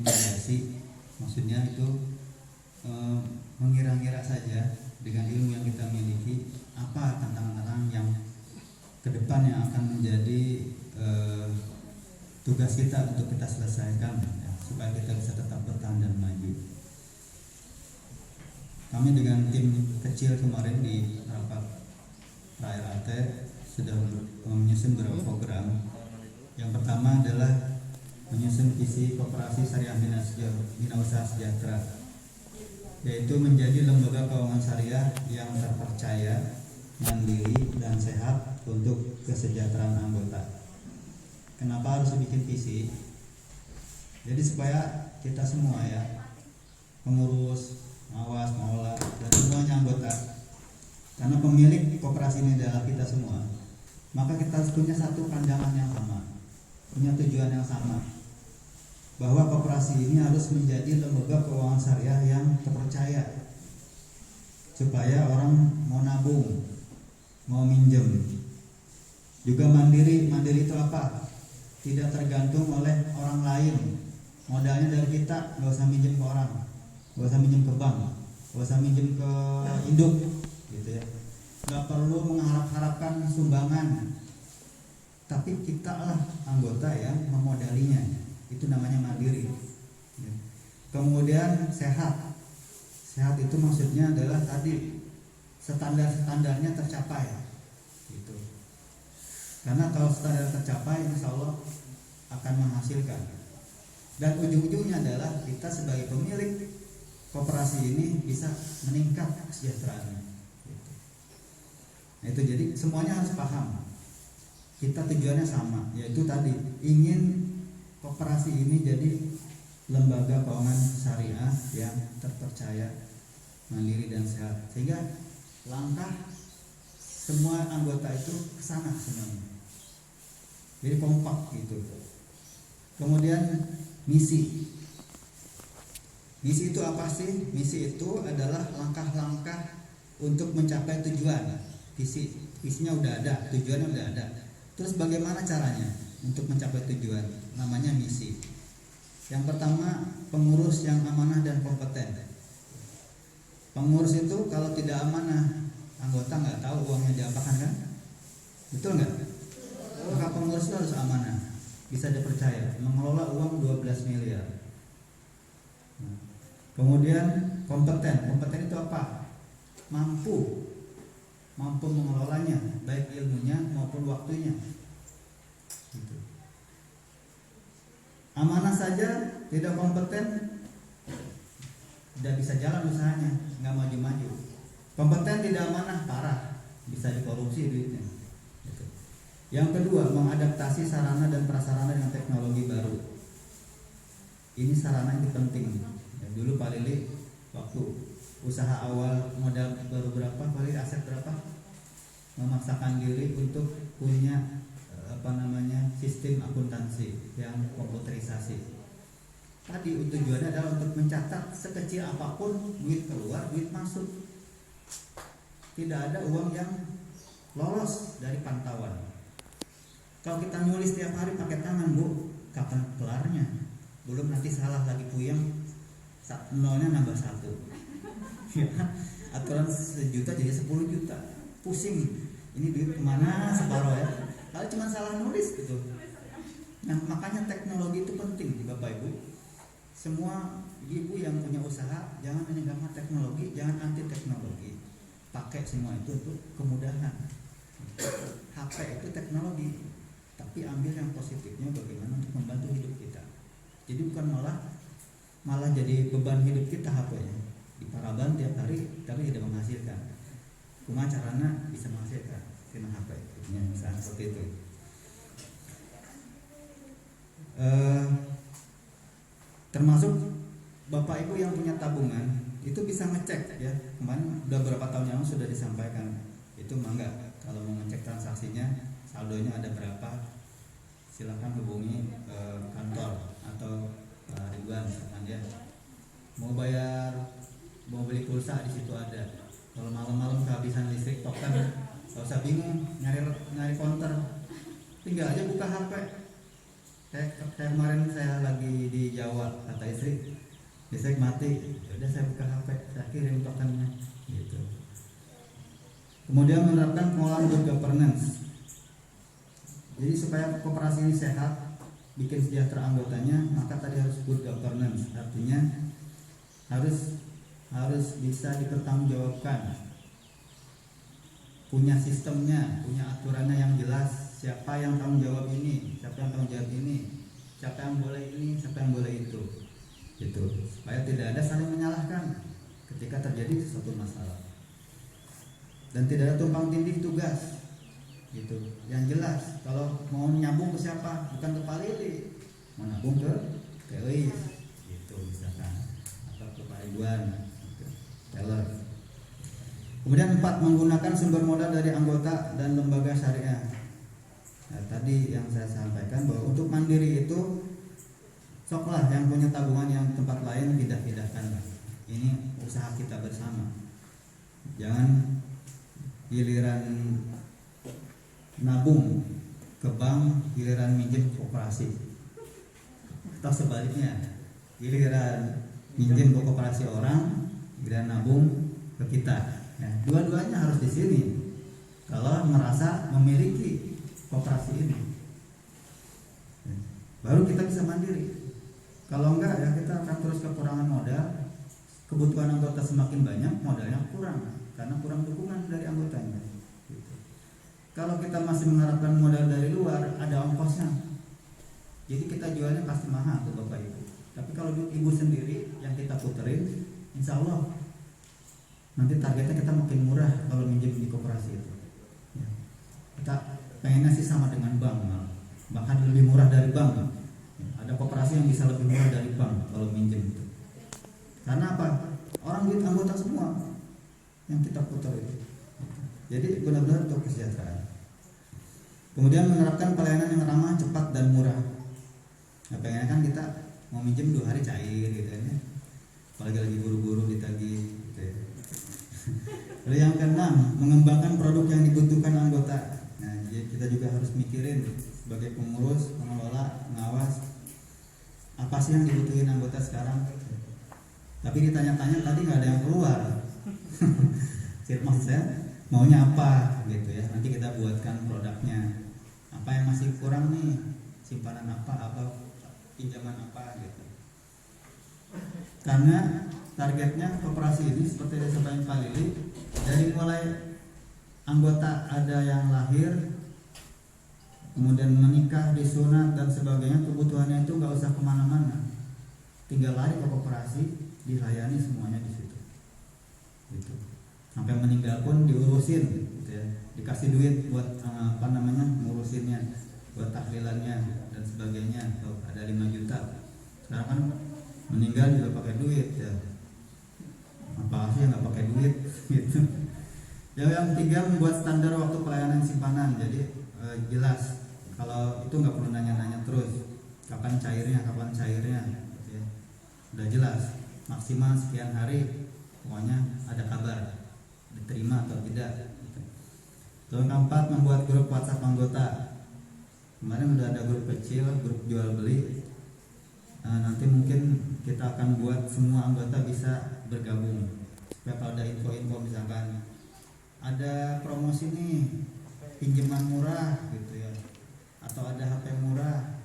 imajinasi, maksudnya itu mengira-ngira saja dengan ilmu yang kita miliki apa tantangan-tantangan yang ke depan yang akan menjadi tugas kita untuk kita selesaikan ya, supaya kita bisa tetap bertahan dan maju. Kami dengan tim kecil kemarin di rapat RAT sudah menyusun beberapa program. Yang pertama adalah menyusun visi Koperasi Syariah Bina Usaha Sejahtera, yaitu menjadi lembaga keuangan syariah yang terpercaya, mandiri, dan sehat untuk kesejahteraan anggota. Kenapa harus bikin visi? Jadi supaya kita semua ya, pengurus, pengawas, pengelola, dan semuanya anggota, karena pemilik koperasi ini adalah kita semua, maka kita harus punya satu pandangan yang sama, punya tujuan yang sama, bahwa koperasi ini harus menjadi lembaga keuangan syariah yang terpercaya, supaya orang mau nabung, mau minjem, juga mandiri. Mandiri itu apa? Tidak tergantung oleh orang lain. Modalnya dari kita, nggak usah minjem ke orang, nggak usah minjem ke bank, nggak usah minjem ke induk, gitu ya. Nggak perlu mengharap-harapkan sumbangan, tapi kita lah anggota yang memodalinya. Itu namanya mandiri. Kemudian sehat. Sehat itu maksudnya adalah tadi standar-standarnya tercapai, gitu. Karena kalau standar tercapai, insya Allah akan menghasilkan. Dan ujung-ujungnya adalah kita sebagai pemilik koperasi ini bisa meningkat kesejahteraannya. Gitu. Nah itu, jadi semuanya harus paham. Kita tujuannya sama, yaitu tadi ingin koperasi ini jadi lembaga keuangan syariah yang terpercaya, mandiri, dan sehat, sehingga langkah semua anggota itu kesana semuanya, jadi kompak gitu. Kemudian misi itu apa sih? Misi itu adalah langkah-langkah untuk mencapai tujuan. Visinya udah ada, tujuannya udah ada. Terus bagaimana caranya untuk mencapai tujuan? Namanya misi. Yang pertama, pengurus yang amanah dan kompeten. Pengurus itu kalau tidak amanah, anggota nggak tahu uangnya diapakan, kan? Betul nggak? Maka pengurus itu harus amanah, bisa dipercaya, mengelola uang 12 miliar. Kemudian kompeten. Kompeten itu apa? Mampu mengelolanya, baik ilmunya maupun waktunya. Gitu. Amanah saja tidak kompeten, tidak bisa jalan usahanya, nggak maju-maju. Kompeten tidak amanah, parah, bisa dikorupsi duitnya. Gitu. Yang kedua, mengadaptasi sarana dan prasarana dengan teknologi baru. Ini sarana yang penting. Ya, dulu Pak Lili waktu usaha awal modal baru berapa, Pak Lili aset berapa? Memaksakan diri untuk punya sistem akuntansi yang komputerisasi. Tadi tujuannya adalah untuk mencatat sekecil apapun duit keluar, duit masuk. Tidak ada uang yang lolos dari pantauan. Kalau kita nulis tiap hari pakai tangan, Bu, kapan kelarnya? Belum nanti salah lagi puyeng, nolnya nambah 1. Ya, aturan 1 juta jadi 10 juta. Pusing. Ini duit kemana separoh ya? Kalau cuma salah nulis gitu. Nah, makanya teknologi itu penting, Bapak Ibu. Semua ibu yang punya usaha jangan meninggalkan teknologi, jangan anti teknologi. Pakai semua itu untuk kemudahan. HP itu teknologi, tapi ambil yang positifnya, bagaimana untuk membantu hidup kita. Jadi bukan malah jadi beban hidup kita HP-nya. Diparaban tiap hari tapi tidak menghasilkan. Cuma caranya bisa menghasilkan dengan HP, misalnya seperti itu. Termasuk Bapak Ibu yang punya tabungan itu bisa ngecek ya. Kemarin udah berapa tahun yang lalu sudah disampaikan. Itu mangga kalau mau ngecek transaksinya, saldonya ada berapa, silakan hubungi kantor atau Ridwan misalkan ya. Mau bayar, mau beli pulsa di situ ada. Kalau malam-malam kehabisan listrik token, gak usah bingung nyari konter, tinggal aja buka HP. Kayak kemarin saya lagi di Jawa, kata istri, listrik mati, udah saya buka HP, saya kirim tokennya, gitu. Kemudian menerapkan pengelolaan good governance. Jadi supaya koperasi ini sehat, bikin sejahtera anggotanya, maka tadi harus good governance, artinya harus bisa dipertanggungjawabkan, punya sistemnya, punya aturannya yang jelas, siapa yang tanggung jawab ini, siapa yang tanggung jawab ini, siapa yang boleh ini, siapa yang boleh itu, gitu. Supaya tidak ada saling menyalahkan ketika terjadi sesuatu masalah, dan tidak ada tumpang tindih tugas, gitu. Yang jelas, kalau mau nyambung ke siapa, bukan ke Pak Lili, mau nyambung ke Elis, gitu misalkan, atau ke Pak Ridwan, gitu. Teller. Kemudian 4, menggunakan sumber modal dari anggota dan lembaga syariah. Nah, tadi yang saya sampaikan bahwa untuk mandiri itu soklah yang punya tabungan yang tempat lain pindah-pindahkan. Ini usaha kita bersama. Jangan giliran nabung ke bank, giliran minjem koperasi. Atau sebaliknya, giliran minjem ke koperasi orang, giliran nabung ke kita. Ya, dua-duanya harus di sini. Kalau merasa memiliki koperasi ini, ya, baru kita bisa mandiri. Kalau enggak, ya kita akan terus kekurangan modal. Kebutuhan anggota semakin banyak, modalnya kurang karena kurang dukungan dari anggotanya. Gitu. Kalau kita masih mengharapkan modal dari luar, ada ongkosnya. Jadi kita jualnya pasti mahal tuh Bapak Ibu. Tapi kalau ibu sendiri yang kita puterin, insya Allah nanti targetnya kita makin murah kalau minjem di koperasi itu. Ya. Kita pengennya sih sama dengan bank, bahkan lebih murah dari bank. Ya. Ada koperasi yang bisa lebih murah dari bank kalau minjem itu. Karena apa? Orang duit anggota semua yang kita putar itu. Jadi benar-benar untuk kesejahteraan. Kemudian menerapkan pelayanan yang ramah, cepat dan murah. Nah, pengennya kan kita mau minjem 2 hari cair gitu ya. Apalagi lagi buru-buru ditagih gitu ya. Lalu yang keenam, mengembangkan produk yang dibutuhkan anggota. Nah, jadi kita juga harus mikirin sebagai pengurus, pengelola, pengawas, apa sih yang dibutuhin anggota sekarang. Tapi ditanya-tanya tadi nggak ada yang keluar. Maksud saya maunya apa gitu ya. Nanti kita buatkan produknya. Apa yang masih kurang nih? Simpanan apa pinjaman apa gitu. Karena targetnya koperasi ini seperti yang disampaikan Pak Lili, dari mulai anggota ada yang lahir, kemudian menikah, disunat dan sebagainya, kebutuhannya itu nggak usah kemana-mana, tinggal lari ke koperasi, dilayani semuanya di situ. Gitu. Sampai meninggal pun diurusin, gitu ya. Dikasih duit buat ngurusinnya, buat tahlilannya dan sebagainya. Tuh, ada 5 juta. Sekarang kan meninggal juga pakai duit ya. Apa sih yang nggak pakai duit gitu. Yang 3, membuat standar waktu pelayanan simpanan. Jadi jelas, kalau itu nggak perlu nanya-nanya terus kapan cairnya gitu ya. Udah jelas, maksimal sekian hari pokoknya ada kabar diterima atau tidak gitu. Lalu yang 4, membuat grup WhatsApp anggota. Kemarin udah ada grup kecil, grup jual beli. Nanti mungkin kita akan buat semua anggota bisa bergabung. Supaya kalau ada info-info misalkan ada promosi nih, pinjaman murah gitu ya, atau ada HP murah,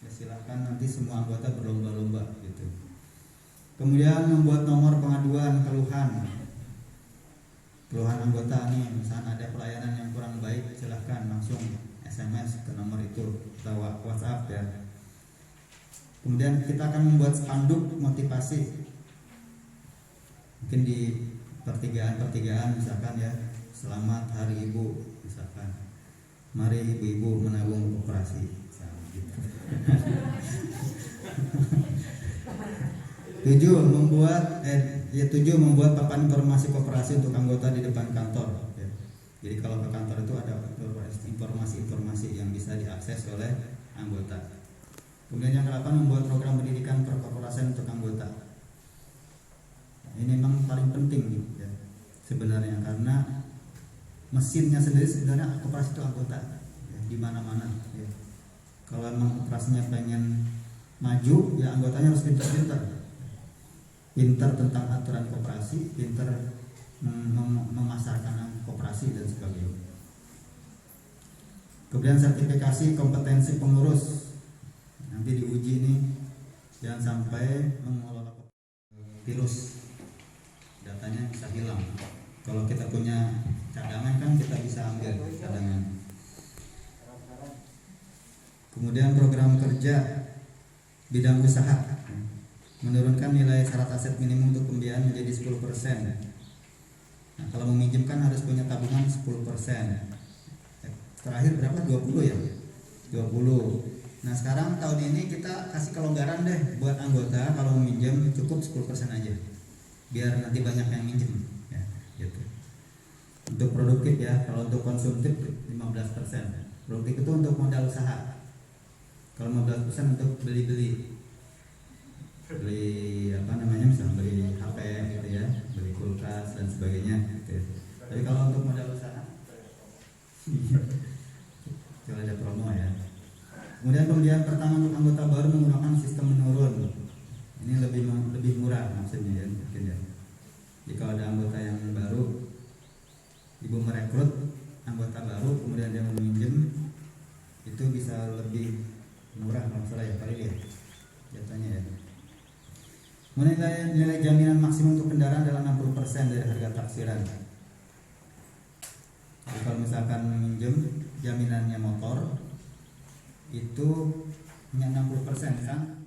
ya silahkan nanti semua anggota berlomba-lomba gitu. Kemudian membuat nomor pengaduan keluhan anggota nih, misalnya ada pelayanan yang kurang baik, silahkan langsung SMS ke nomor itu atau WhatsApp ya. Kemudian kita akan membuat spanduk motivasi, mungkin di pertigaan misalkan ya, selamat hari ibu misalkan, mari ibu-ibu menabung koperasi gitu. 7 membuat papan informasi koperasi untuk anggota di depan kantor ya. Jadi kalau ke kantor itu ada informasi-informasi yang bisa diakses oleh anggota. Kemudian yang ke-8, membuat program pendidikan perkoperasian untuk anggota. Ini memang paling penting ya, sebenarnya, karena mesinnya sendiri sebenarnya koperasi itu anggota ya, di mana-mana ya. Kalau emang operasinya pengen maju, ya anggotanya harus pintar tentang aturan koperasi, pintar memasarkan koperasi dan sebagainya. Kemudian sertifikasi kompetensi pengurus, nanti diuji nih, jangan sampai mengelola virus, datanya bisa hilang. Kalau kita punya cadangan kan kita bisa ambil cadangan. Kemudian program kerja bidang usaha, menurunkan nilai syarat aset minimum untuk pembiayaan menjadi 10%. Nah, kalau meminjamkan harus punya tabungan 10%. Terakhir berapa? 20 ya? 20. Nah sekarang tahun ini kita kasih kelonggaran deh buat anggota, kalau meminjam cukup 10% aja, biar nanti banyak yang minjem ya, gitu. Untuk produktif ya, kalau untuk konsumtif 15%. Produktif itu untuk modal usaha. Kalau 15% untuk beli apa namanya, misalnya beli HP gitu ya, beli kulkas dan sebagainya gitu. Tapi kalau untuk modal usaha kalau ada promo ya. Kemudian pembiayaan pertama untuk anggota baru menggunakan sistem menurun. Ini lebih murah maksudnya ya, mungkin ya. Jika ada anggota yang baru, ibu merekrut anggota baru, kemudian dia meminjam, itu bisa lebih murah kalau salah ya, kali ya jatuhnya ya. Kemudian nilai jaminan maksimum untuk kendaraan adalah 60% dari harga taksiran. Jadi kalau misalkan minjem jaminannya motor itu hanya 60% kan,